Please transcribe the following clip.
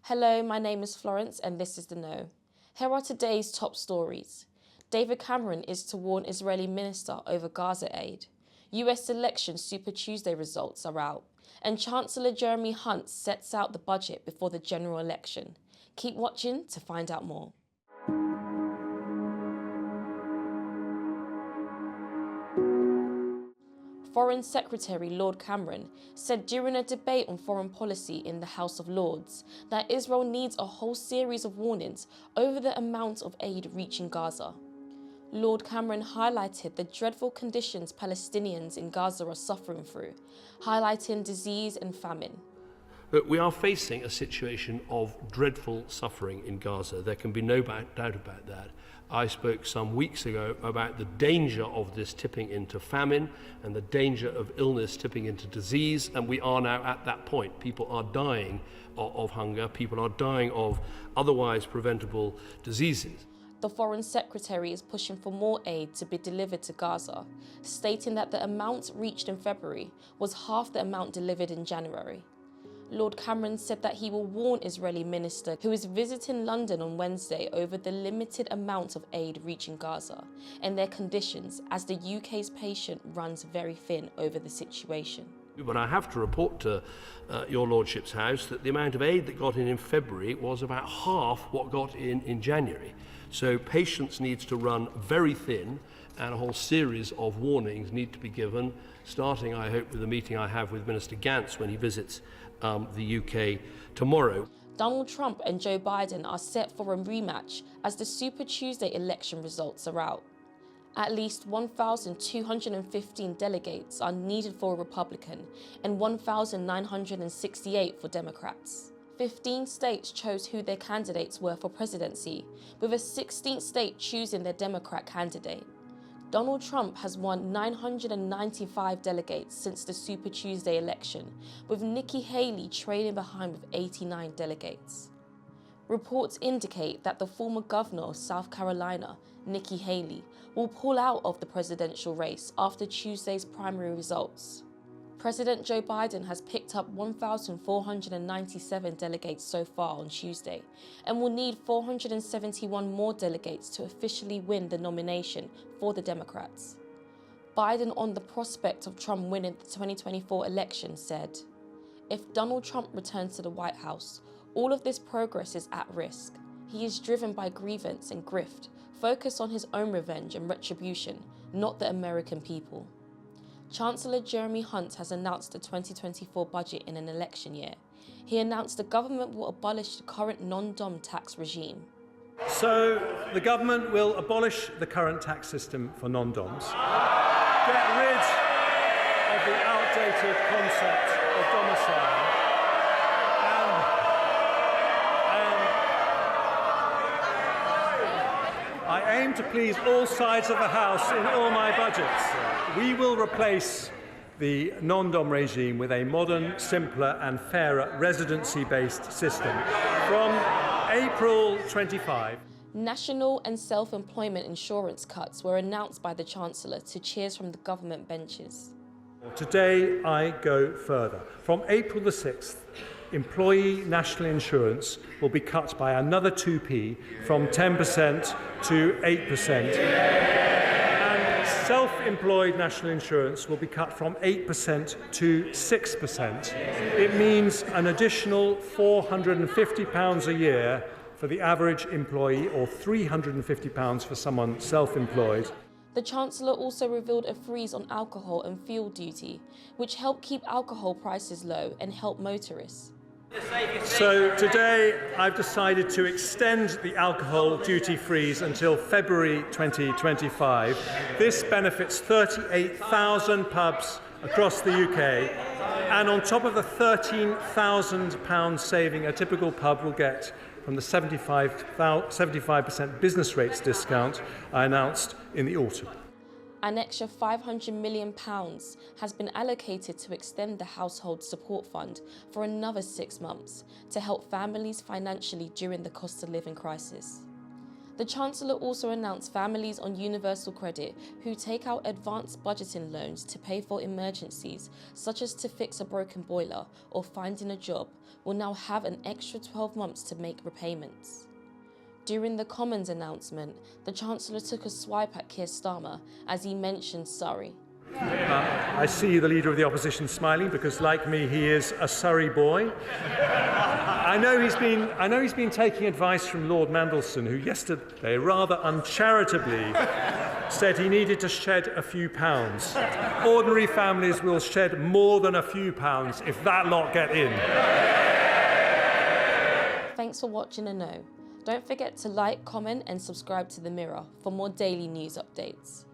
Hello, my name is Florence and this is The Know. Here are today's top stories. David Cameron is to warn Israeli minister over Gaza aid. US election Super Tuesday results are out. And Chancellor Jeremy Hunts sets out the budget before the general election. Keep watching to find out more. Foreign Secretary Lord Cameron said during a debate on foreign policy in the House of Lords that Israel needs a whole series of warnings over the amount of aid reaching Gaza. Lord Cameron highlighted the dreadful conditions Palestinians in Gaza are suffering through, highlighting disease and famine. But we are facing a situation of dreadful suffering in Gaza. There can be no doubt about that. I spoke some weeks ago about the danger of this tipping into famine and the danger of illness tipping into disease, and we are now at that point. People are dying of hunger, people are dying of otherwise preventable diseases. The Foreign Secretary is pushing for more aid to be delivered to Gaza, stating that the amount reached in February was half the amount delivered in January. Lord Cameron said that he will warn Israeli minister who is visiting London on Wednesday over the limited amount of aid reaching Gaza and their conditions as the UK's patient runs very thin over the situation. But I have to report to your Lordship's House that the amount of aid that got in February was about half what got in January. So patience needs to run very thin, and a whole series of warnings need to be given, starting, I hope, with the meeting I have with Minister Gantz when he visits the UK tomorrow. Donald Trump and Joe Biden are set for a rematch as the Super Tuesday election results are out. At least 1,215 delegates are needed for a Republican and 1,968 for Democrats. 15 states chose who their candidates were for presidency, with a 16th state choosing their Democrat candidate. Donald Trump has won 995 delegates since the Super Tuesday election, with Nikki Haley trailing behind with 89 delegates. Reports indicate that the former governor of South Carolina, Nikki Haley, will pull out of the presidential race after Tuesday's primary results. President Joe Biden has picked up 1,497 delegates so far on Tuesday and will need 471 more delegates to officially win the nomination for the Democrats. Biden, on the prospect of Trump winning the 2024 election, said, "If Donald Trump returns to the White House, all of this progress is at risk. He is driven by grievance and grift, focused on his own revenge and retribution, not the American people." Chancellor Jeremy Hunts has announced the 2024 budget in an election year. He announced the government will abolish the current nondom tax regime. So the government will abolish the current tax system for non-doms, get rid of the outdated concept of domicile, I aim to please all sides of the House in all my budgets. We will replace the non-dom regime with a modern, simpler and fairer residency-based system from April 25. National and self-employment insurance cuts were announced by the Chancellor to cheers from the government benches. Today I go further. From April the 6th, employee national insurance will be cut by another 2p from 10% to 8%. And self-employed national insurance will be cut from 8% to 6%. It means an additional £450 a year for the average employee, or £350 for someone self-employed. The Chancellor also revealed a freeze on alcohol and fuel duty, which helped keep alcohol prices low and help motorists. So today I've decided to extend the alcohol duty freeze until February 2025. This benefits 38,000 pubs across the UK, and on top of the £13,000 saving a typical pub will get from the 75% business rates discount I announced in the autumn. An extra £500 million has been allocated to extend the Household Support Fund for another 6 months to help families financially during the cost of living crisis. The Chancellor also announced families on universal credit who take out advanced budgeting loans to pay for emergencies, such as to fix a broken boiler or finding a job, will now have an extra 12 months to make repayments. During the Commons announcement, the Chancellor took a swipe at Keir Starmer as he mentioned Surrey. I see the Leader of the Opposition smiling because, like me, he is a Surrey boy. I know he's been taking advice from Lord Mandelson, who yesterday rather uncharitably said he needed to shed a few pounds. Ordinary families will shed more than a few pounds if that lot get in. Thanks for watching A Know. Don't forget to like, comment and subscribe to The Mirror for more daily news updates.